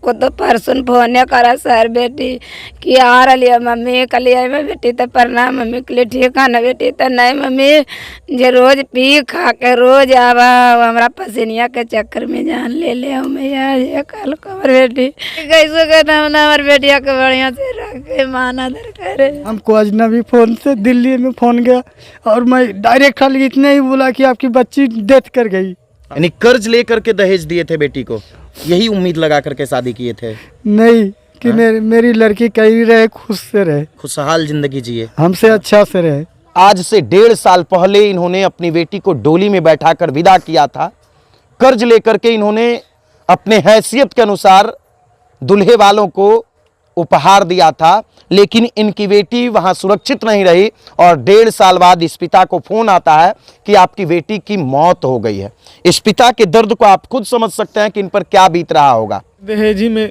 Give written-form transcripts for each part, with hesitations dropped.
को तो परसों फोन करा सर बेटी कि आ रही है मम्मी कलिया में बेटी तो परना मम्मी के लिए ठीक है ना बेटी तो नहीं मम्मी जे रोज पी खा के रोज आवा हमारा पसीनिया के चक्कर में जान ले मैं ये कल खबर बेटी कैसे करना हमारे बेटिया के बढ़िया से रखे माना दर करे। हमको अजनबी फोन से दिल्ली में फोन गया और मैं डायरेक्ट खाली इतने ही बोला कि आपकी बच्ची डेथ कर गई। यानी कर्ज लेकर के दहेज दिए थे बेटी को, यही उम्मीद लगा करके शादी किए थे? नहीं कि मेरी लड़की कहीं रहे, खुश से रहे, खुशहाल जिंदगी जिए, हमसे अच्छा से रहे। आज से 1.5 साल पहले इन्होंने अपनी बेटी को डोली में बैठाकर विदा किया था। कर्ज लेकर के इन्होंने अपने हैसियत के अनुसार दूल्हे वालों को उपहार दिया था, लेकिन इनकी बेटी वहां सुरक्षित नहीं रही और 1.5 साल बाद इस पिता को फोन आता है कि आपकी बेटी की मौत हो गई है। इस पिता के दर्द को आप खुद समझ सकते हैं कि इन पर क्या बीत रहा होगा। दहेजी में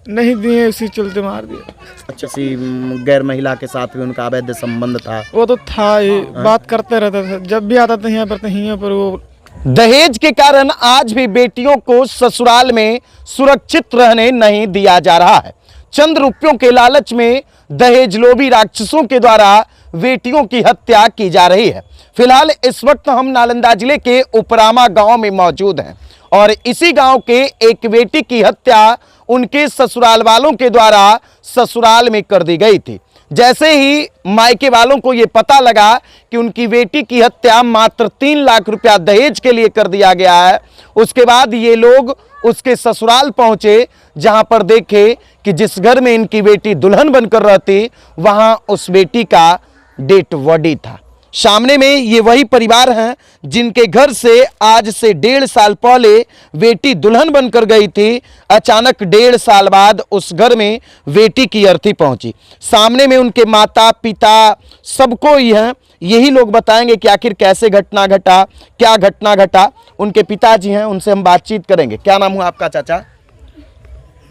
नहीं दिए, इसी चलते मार दिया। अच्छा, किसी गैर महिला के साथ भी उनका अवैध संबंध था? वो तो था ही, बात करते रहता था, जब भी आता था यहाँ पर वो। दहेज के कारण आज भी बेटियों को ससुराल में सुरक्षित रहने नहीं दिया जा रहा है। चंद रुपयों के लालच में दहेज लोभी राक्षसों के द्वारा बेटियों की हत्या की जा रही है। फिलहाल इस वक्त हम नालंदा जिले के उपरामा गांव में मौजूद हैं और इसी गांव के एक बेटी की हत्या उनके ससुराल वालों के द्वारा ससुराल में कर दी गई थी। जैसे ही मायके वालों को यह पता लगा कि उनकी बेटी की हत्या मात्र 3 लाख रुपया दहेज के लिए कर दिया गया है, उसके बाद ये लोग उसके ससुराल पहुंचे, जहां पर देखे कि जिस घर में इनकी बेटी दुल्हन बनकर रहती वहां उस बेटी का डेड बॉडी था। सामने में ये वही परिवार हैं जिनके घर से आज से 1.5 साल पहले बेटी दुल्हन बनकर गई थी। अचानक 1.5 साल बाद उस घर में बेटी की अर्थी पहुंची। सामने में उनके माता पिता सबको ही हैं, यही लोग बताएंगे कि आखिर कैसे घटना घटा, क्या घटना घटा। उनके पिताजी हैं, उनसे हम बातचीत करेंगे। क्या नाम हुआ आपका चाचा?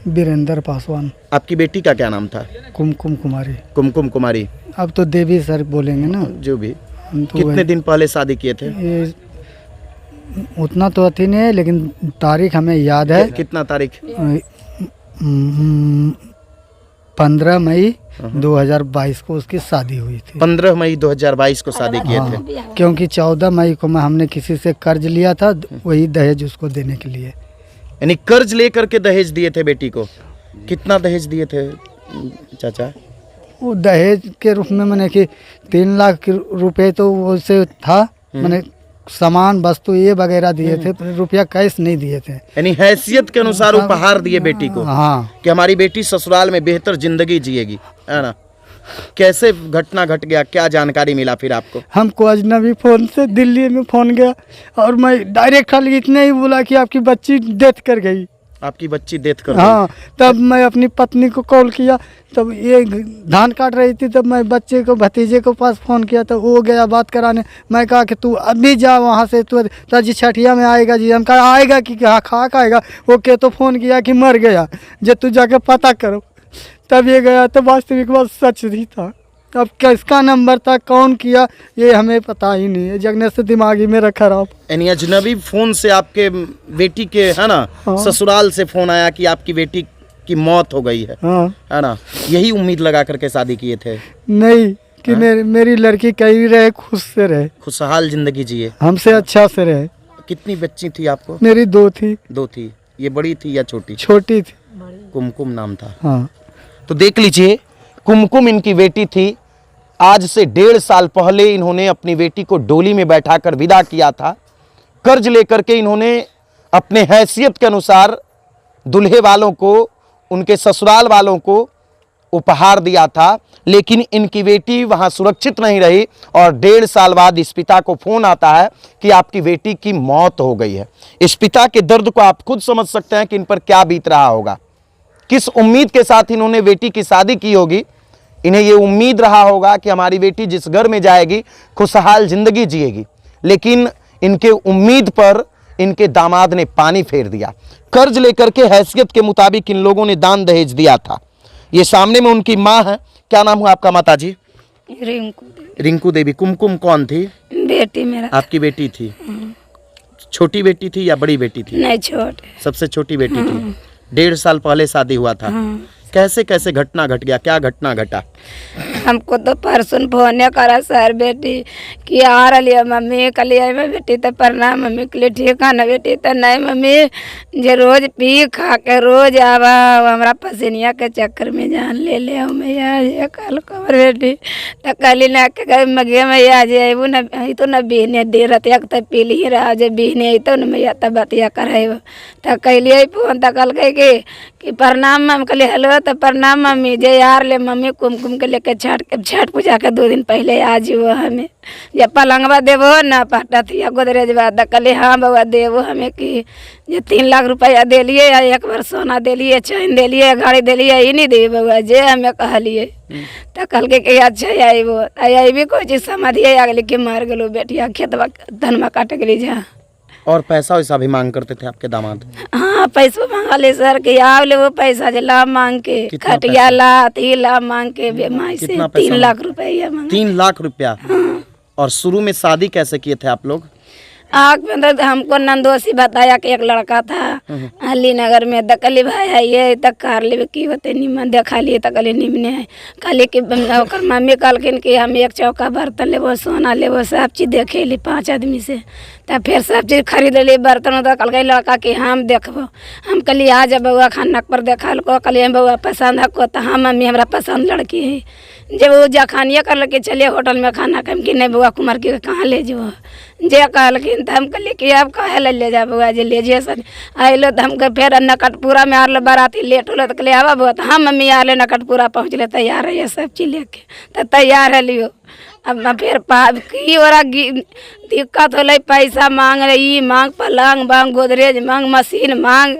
वीरेंद्र पासवान। आपकी बेटी का क्या नाम था? कुमकुम कुमारी। कुमकुम कुमारी। अब तो देवी सर बोलेंगे ना, जो भी। तो कितने दिन पहले शादी किए थे? ये उतना तो अति नहीं है, लेकिन तारीख हमें याद है। कितना तारीख? 15 मई 2022 को उसकी शादी हुई थी। 15 मई 2022 को शादी किए थे। क्योंकि 14 मई को हमने किसी से कर्ज लिया था, वही दहेज उसको देने के लिए। यानी कर्ज लेकर के दहेज दिए थे बेटी को। कितना दहेज दिए थे चाचा? वो दहेज के रूप में मैंने कि 3 लाख रुपए तो उससे था, मैंने सामान वस्तु ये वगैरह दिए थे, रुपया कैश नहीं दिए थे। यानी हैसियत के अनुसार उपहार दिए बेटी को। हाँ, कि हमारी बेटी ससुराल में बेहतर जिंदगी जिएगी, है ना। कैसे घटना घट गया, क्या जानकारी मिला फिर आपको? हमको अजनबी फोन से दिल्ली में फोन गया और मैं डायरेक्ट खाली इतने ही बोला कि आपकी बच्ची डेथ कर गई। आपकी बच्ची डेथ कर हाँ, तब मैं अपनी पत्नी को कॉल किया, तब ये धान काट रही थी, तब मैं बच्चे को भतीजे को पास फ़ोन किया तो वो गया बात कराने। मैं कहा कि तू अभी जा वहाँ से, तू जी छठिया में आएगा जी। हम कहा आएगा कि हाँ खाक आएगा। वो के तो फ़ोन किया कि मर गया, जो तू जाके पता करो। तब ये गया तो वास्तविक बात सच ही था। अब किसका नंबर था, कौन किया, ये हमें पता ही नहीं है। जगने से दिमागी मेरा खराब। यानी अजनबी फोन से आपके बेटी के, है ना, हाँ। ससुराल से फोन आया कि आपकी बेटी की मौत हो गई है, हाँ, है ना। यही उम्मीद लगा करके शादी किए थे? नहीं कि मेरी लड़की कहीं रहे, खुश से रहे, खुशहाल जिंदगी जिए, हमसे अच्छा से रहे। कितनी बच्ची थी आपको? मेरी 2 थी। 2 थी। ये बड़ी थी या छोटी? छोटी थी। कुमकुम नाम था। हाँ, तो देख लीजिए, कुमकुम इनकी बेटी थी। आज से 1.5 साल पहले इन्होंने अपनी बेटी को डोली में बैठाकर विदा किया था। कर्ज लेकर के इन्होंने अपने हैसियत के अनुसार दूल्हे वालों को, उनके ससुराल वालों को उपहार दिया था, लेकिन इनकी बेटी वहां सुरक्षित नहीं रही और 1.5 साल बाद इस पिता को फोन आता है कि आपकी बेटी की मौत हो गई है। इस पिता के दर्द को आप खुद समझ सकते हैं कि इन पर क्या बीत रहा होगा। किस उम्मीद के साथ इन्होंने बेटी की शादी की होगी। इन्हें ये उम्मीद रहा होगा कि हमारी बेटी जिस घर में जाएगी खुशहाल जिंदगी जिएगी, लेकिन इनके उम्मीद पर इनके दामाद ने पानी फेर दिया। कर्ज लेकर के हैसियत के मुताबिक इन लोगों ने दान दहेज दिया था। ये सामने में उनकी माँ है। क्या नाम हुआ आपका माता जी? रिंकू देवी। कुमकुम कौन थी? बेटी मेरा। आपकी बेटी थी। छोटी बेटी थी या बड़ी बेटी थी? नहीं, छोटी। सबसे छोटी बेटी थी। 1.5 साल पहले शादी हुआ था। हाँ। कैसे कैसे घटना घट गया, क्या घटना घटा? हमको तो परसों फोन करा सर बेटी कि आ रही है मम्मी कलिया में बेटी तो प्रणाम मम्मी के लिए ठीक है ना बेटी तो नहीं मम्मी जे रोज पी खा के रोज आवा हमारा पसीनिया के चक्कर में जान ले ले आओ मैया ये कल कबर बेटी तो कल ना के गए मगे मैया जे वो न तो न बीने दे रतिया तो पी ली रहा जे बीने तो न मैया तब बतिया करे तो कैलिए फोन तो कल के कि प्रणाम मम्मी कहले हेलो तो प्रणाम मम्मी जे यार ले मम्मी कुमकुम के लेके छठ पूजा के 2 दिन पहले आ जीवो हमें जे पलंगवा देवो ना पाटतिया गोदरेज बाद कहले हाँ बउआ देवो हमें कि जे 3 लाख रुपया दिलिए एक बार सोना दिलिए चैन दिलिए गाड़ी दिलिए ही नहीं दे बउआ जे हमें कहलिए तो कल के अच्छा आईबो आई कोई चीज समझिए अगले कि मार गलो बेटिया खेतवा धनमा काट गली जा। और पैसा वैसा भी मांग करते थे आपके दामाद? हाँ पैसों मांगा ले सर के आओ ले वो पैसा जे ला मांग के कितना खटिया ला ती ला मांग के बेमाई से कितना पैसा 3 लाख रुपया मांगा। 3 लाख रुपया। और शुरू में शादी कैसे किए थे आप लोग? आग में तो हमको नंदोसी बताया कि एक लड़का था अली नगर में दकली भाई है ये तक कार ले की होते निमन देखा लिए तकली निमने है कल की ओकर मम्मी कहलखिन कि हम एक चौका बर्तन लेबो सोना लेबो सब चीज़ देखे ली 5 आदमी से तब फिर सब चीज़ खरीद ली बर्तन तो कल लड़का कि हम देखबो हम कहली आ जा बउआ खानक पर देखा को कहलिए बउआ पसंद है को तो हाँ मम्मी हमारा पसंद लड़की है जब वो जखानिया कर के चलिए होटल में खाना खाम कि नहीं बउआ कुमार की कहाँ ले जो जे कहलखिन तो हम कहलिए कि अब कहे ले जा बउआ जे ले जे सर आइलो तो हमको फिर नकटपुरा में आल बाराती लेट होलो तो कहलिए आवा बउआ तो हाँ मम्मी आले नकटपुरा पहुँचले तैयार है ये सब चीज़ लेके तो तैयार है लियो अब फिर की ओरा दिक्कत होले पैसा मांग रही मांग पलंग मांग गोदरेज मांग मशीन मांग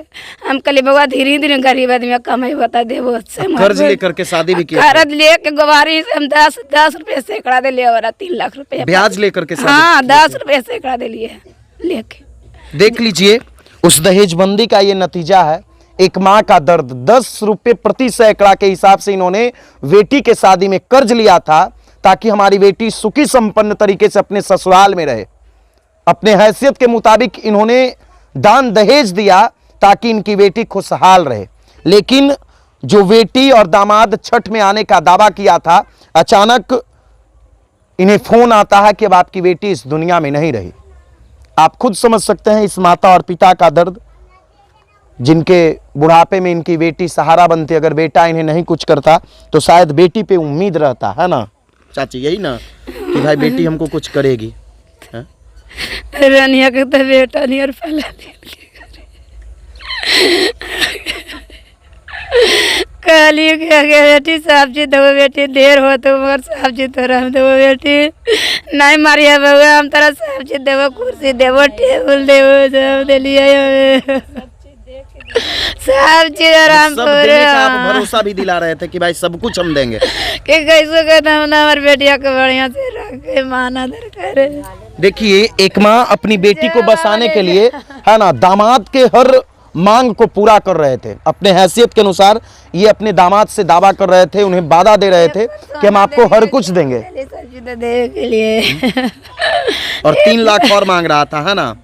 हम कहलिए बउआ धीरे धीरे गरीब आदमी कमाई बता देबो कर्ज लेकर के शादी भी किया? कर्ज लेके गवारी से हम 10 रुपये सैकड़ा दे लिए और 3 लाख रुपया ब्याज लेकर के शादी? हाँ 10 रुपये सैकड़ा दे लिए लेके। देख लीजिए उस दहेजबंदी का ये नतीजा है, एक माँ का दर्द। 10 रुपये प्रति सैकड़ा के हिसाब से इन्होंने बेटी के शादी में कर्ज लिया था ताकि हमारी बेटी सुखी संपन्न तरीके से अपने ससुराल में रहे। अपने हैसियत के मुताबिक इन्होंने दान दहेज दिया ताकि इनकी बेटी खुशहाल रहे। लेकिन जो बेटी और दामाद छठ में आने का दावा किया था, अचानक इन्हें फोन आता है कि अब आपकी बेटी इस दुनिया में नहीं रही। आप खुद समझ सकते हैं इस माता और पिता का दर्द, जिनके बुढ़ापे में इनकी बेटी सहारा बनती। अगर बेटा इन्हें नहीं कुछ करता तो शायद बेटी पे उम्मीद रहता है ना चाची, यही ना कि भाई बेटी हमको कुछ करेगी। रानिया के तो बेटा नहीं और पला काली के बेटी सब्जी दो बेटी देर हो तो मगर सब्जी तो हम दो बेटी नहीं मारिया बउआ हम तरह सब्जी देवो कुर्सी देवो टेबल देवो सब दे लिए सब चीज आराम पूरे आप भरोसा भी दिला रहे थे कि भाई सब कुछ हम देंगे कि कैसे कहते हम ना हमारे बेटिया को बढ़िया से रखे माना दर करे। देखिए एक माँ अपनी बेटी को बसाने के लिए है ना दामाद के हर मांग को पूरा कर रहे थे। अपने हैसियत के अनुसार ये अपने दामाद से दावा कर रहे थे, उन्हें वादा दे रहे थे कि हम आपको हर कुछ देंगे के लिए और 3 लाख और मांग रहा था, है ना?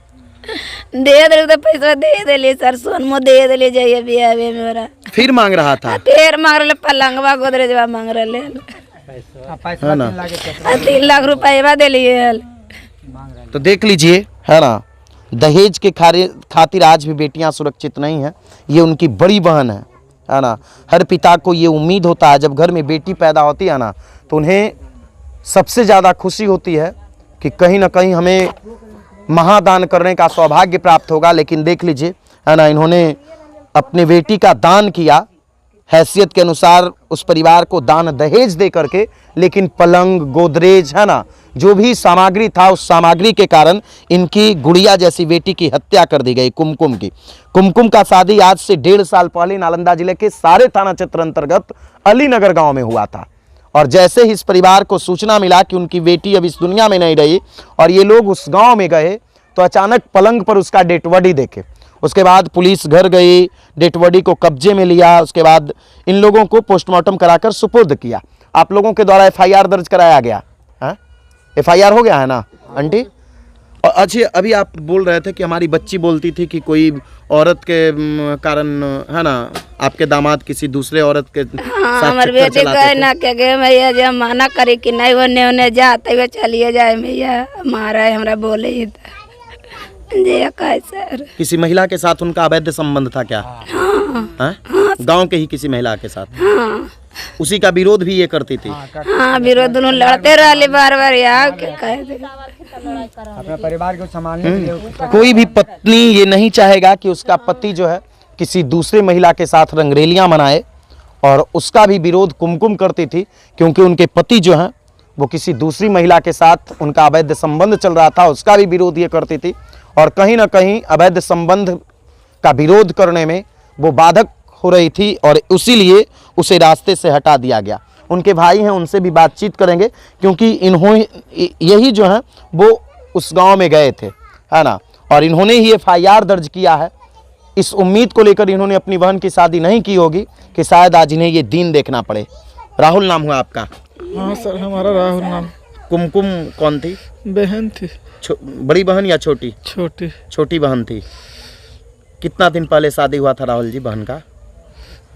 दे दे तो पैसा दे ले सर सोनमो दे ले जाइए बियाह में मेरा। फिर मांग रहा था? फिर मांग रहे पलंगवा गोदरेजवा मांग रहे है ना? 3 लाख रुपया दे लिए। तो देख लीजिए है ना, दहेज के खातिर आज भी बेटियां सुरक्षित नहीं हैं। ये उनकी बड़ी बहन है ना। हर पिता को ये उम्मीद होता है जब घर में बेटी पैदा होती है ना तो उन्हें सबसे ज़्यादा खुशी होती है कि कहीं ना कहीं हमें महादान करने का सौभाग्य प्राप्त होगा। लेकिन देख लीजिए है ना, इन्होंने अपने बेटी का दान किया हैसियत के अनुसार, उस परिवार को दान दहेज दे करके। लेकिन पलंग गोदरेज है ना, जो भी सामग्री था उस सामग्री के कारण इनकी गुड़िया जैसी बेटी की हत्या कर दी गई कुमकुम की। कुमकुम का शादी आज से 1.5 साल पहले नालंदा जिले के सारे थाना क्षेत्र अंतर्गत अलीनगर गांव में हुआ था। और जैसे ही इस परिवार को सूचना मिला कि उनकी बेटी अब इस दुनिया में नहीं रही और ये लोग उस गांव में गए तो अचानक पलंग पर उसका डेड बॉडी देखे। उसके बाद पुलिस घर गई, डेड बॉडी को कब्जे में लिया। उसके बाद इन लोगों को पोस्टमार्टम कराकर सुपुर्द किया। आप लोगों के द्वारा FIR दर्ज कराया गया है? FIR हो गया है ना आंटी? और अच्छा, अभी आप बोल रहे थे कि हमारी बच्ची बोलती थी कि कोई औरत के कारण, है ना, आपके दामाद किसी दूसरे औरत के हाँ, साथ हमारे चक्कर बेटे चलाते कहे थे। ना के गे मैया जब माना करे कि नहीं होने होने जाते हुए चलिए जाए मैया, मारा है हमरा बोले ही था जी कहे सर। किसी महिला के साथ उनका अवैध संबंध था क्या? हाँ? गांव के ही किसी महिला के साथ? हाँ उसी का विरोध भी ये करती थी? हाँ, विरोध दोनों लड़ते रहे बार बार यार के कहे थे। अपने परिवार को संभालने के लिए कोई भी पत्नी ये नहीं चाहेगा कि उसका पति जो है किसी दूसरे महिला के साथ रंगरेलियां मनाए, और उसका भी विरोध कुमकुम करती थी, क्योंकि उनके पति जो हैं वो किसी दूसरी महिला के साथ उनका अवैध संबंध चल रहा था, उसका भी विरोध ये करती थी। और कहीं ना कहीं अवैध संबंध का विरोध करने में वो बाधक हो रही थी, और इसीलिए उसे रास्ते से हटा दिया गया। उनके भाई हैं, उनसे भी बातचीत करेंगे, क्योंकि इन्होंने यही जो है वो उस गांव में गए थे, है ना, और इन्होंने ही FIR दर्ज किया है। इस उम्मीद को लेकर इन्होंने अपनी बहन की शादी नहीं की होगी कि शायद आज इन्हें ये दिन देखना पड़े। राहुल नाम हुआ आपका? हाँ सर, हमारा राहुल नाम। कुमकुम कौन थी? बहन थी। बड़ी बहन या छोटी? छोटी। छोटी बहन थी। कितना दिन पहले शादी हुआ था राहुल जी बहन का?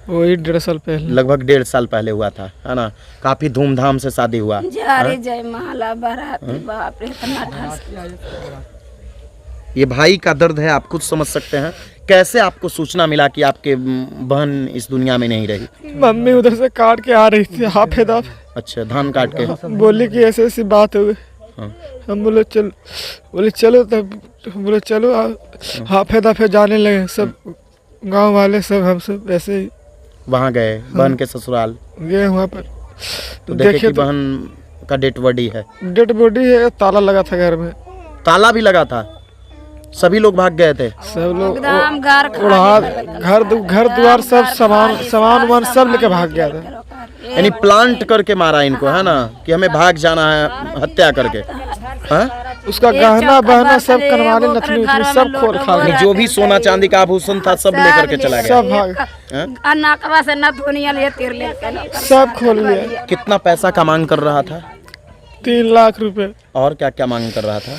वही 1.5 साल पहले। लगभग 1.5 साल पहले हुआ था, है ना। काफी धूमधाम से शादी हुआ। जारी जय माला बाराती, बाप रे इतना ठास। ये भाई का दर्द है, आप खुद समझ सकते हैं। कैसे आपको सूचना मिला कि आपके बहन इस दुनिया में नहीं रही? मम्मी उधर से काट के आ रही थी हाफे दाफ। अच्छा, धान काट के बोली कि ऐसे ऐसी बात हो गई। हाँ। हम बोले चलो, तब बोले चलो, हाफे दाफे जाने लगे सब गांव वाले, सब हम सब ऐसे ही वहाँ गए बहन के ससुराल, गए वहाँ पर। तो देखे कि बहन का डेड बॉडी है। डेड बॉडी है, ताला लगा था घर में। ताला भी लगा था? सभी लोग भाग गए थे? सब लोग एकदम गार घर द्वार सब सामान सब लेके भाग गया था। यानी प्लांट करके मारा इनको, है ना, कि हमें भाग जाना है, हत्या करके। हाँ? उसका गहना बहना सब कनवाले नथनी उथनी सब खोल खा गया। जो भी सोना चांदी का आभूषण था सब लेकर के चला गया। सब भाग, नाकवा से न धोनिया ले तीर ले सब खोल लिया। कितना पैसा का मांग कर रहा था? 3 लाख रुपए। और क्या क्या मांग कर रहा था?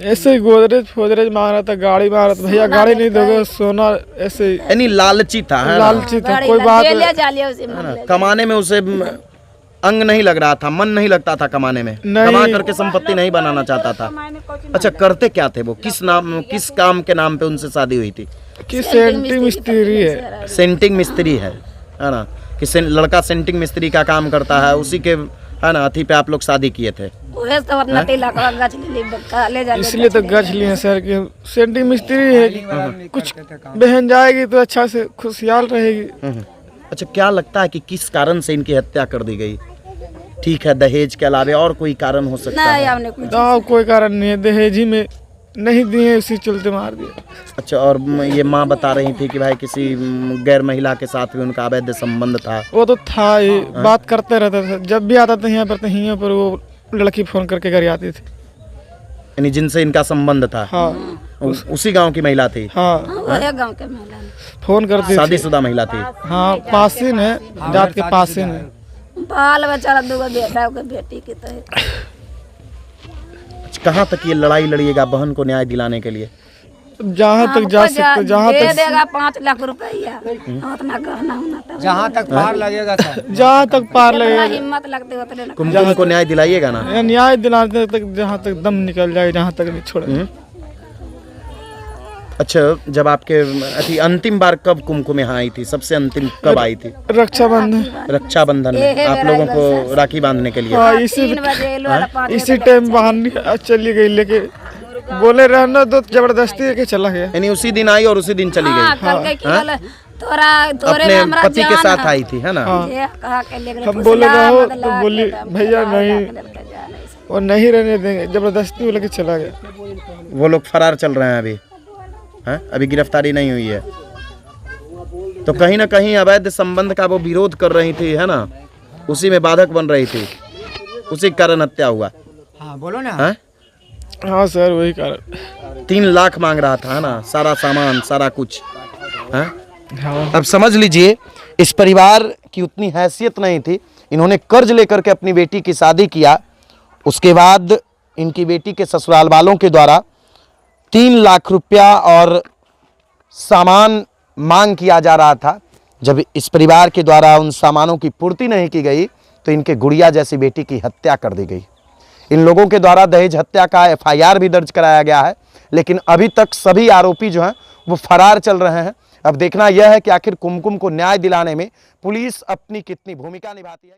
ऐसे ही गोदरेज मांग रहा था, गाड़ी मांग रहा था। भैया गाड़ी नहीं दोगे, सोना, ऐसे यानी लालची था, है ना? लालची था। कोई बात है, कमाने में उसे अंग नहीं लग रहा था, मन नहीं लगता था कमाने में, कमा करके संपत्ति नहीं बनाना चाहता था। अच्छा, करते क्या थे वो? किस काम के नाम पे उनसे शादी हुई थी? कि सेंटिंग मिस्त्री है। सेंटिंग मिस्त्री है ना, कि लड़का सेंटिंग मिस्त्री का काम करता है, उसी के, है ना, अथी पे आप लोग शादी किए थे। इसलिए तो गज लिए सर कि सेंटिंग मिस्त्री है, कुछ बहन जाएगी तो अच्छा से खुशहाल रहेगी। अच्छा, क्या लगता है कि किस कारण से इनकी हत्या कर दी गई? ठीक है, दहेज के अलावा और कोई कारण हो सकता है? कोई कारण नहीं है, दहेज ही में नहीं दिए, उसी चलते मार दिया। अच्छा, और ये माँ बता रही थी कि भाई किसी गैर महिला के साथ भी उनका अवैध संबंध था? वो तो था ही, बात करते रहता था, जब भी आता था यहाँ पर, तो यहाँ पर वो लड़की फोन करके घर आती थी। यानी जिनसे इनका संबंध था? हाँ। उसी गांव की महिला थी? हाँ, गांव के महिला फोन करती थी। शादीशुदा महिला थी? हाँ, पासिन है, जात के पासिन है। बाल बच्चा 2 बेटा बेटी की तो। कहाँ तक ये लड़ाई लड़िएगा बहन को न्याय दिलाने के लिए? जहाँ तक जा सकते, जहाँ तक देगा 5 लाख रुपया, उतना गहना होना, जहाँ तक पार लगेगा सर, जहाँ तक पार लगेगा। हिम्मत लगती उतने न। कुमकुम को न्याय दिलाइएगा ना? न्याय दिलाने तक, जहाँ तक दम निकल जाए, जहाँ तक नहीं छोड़े। अच्छा, जब आपके अथी अंतिम बार कब कुमकुम यहाँ आई थी? सबसे अंतिम कब आई थी? रक्षाबंधन में आप लोगों को राखी बांधने के लिए? हाँ, इसी टाइम बांध चली गई, लेके बोले रहना तो जबरदस्ती के चला गया। यानी उसी दिन आई और उसी दिन चली गई? अपने पति के साथ आई थी, है ना? हम बोले रहो तो बोली भैया नहीं, और नहीं रहने देंगे, जबरदस्ती वो लेके चला गया। वो लोग फरार चल रहे हैं अभी, हैं? अभी गिरफ्तारी नहीं हुई है। तो कहीं ना कहीं अवैध संबंध का वो विरोध कर रही थी, है ना, उसी में बाधक बन रही थी, उसी के कारण हत्या हुआ। हाँ बोलो ना। है? हाँ सर, वही कारण। 3 लाख मांग रहा था, है ना, सारा सामान सारा कुछ, है? हाँ। अब समझ लीजिए, इस परिवार की उतनी हैसियत नहीं थी, इन्होंने कर्ज लेकर के अपनी बेटी की शादी किया। उसके बाद इनकी बेटी के ससुराल वालों के द्वारा 3 लाख रुपया और सामान मांग किया जा रहा था। जब इस परिवार के द्वारा उन सामानों की पूर्ति नहीं की गई तो इनके गुड़िया जैसी बेटी की हत्या कर दी गई। इन लोगों के द्वारा दहेज हत्या का FIR भी दर्ज कराया गया है, लेकिन अभी तक सभी आरोपी जो हैं वो फरार चल रहे हैं। अब देखना यह है कि आखिर कुमकुम को न्याय दिलाने में पुलिस अपनी कितनी भूमिका निभाती है।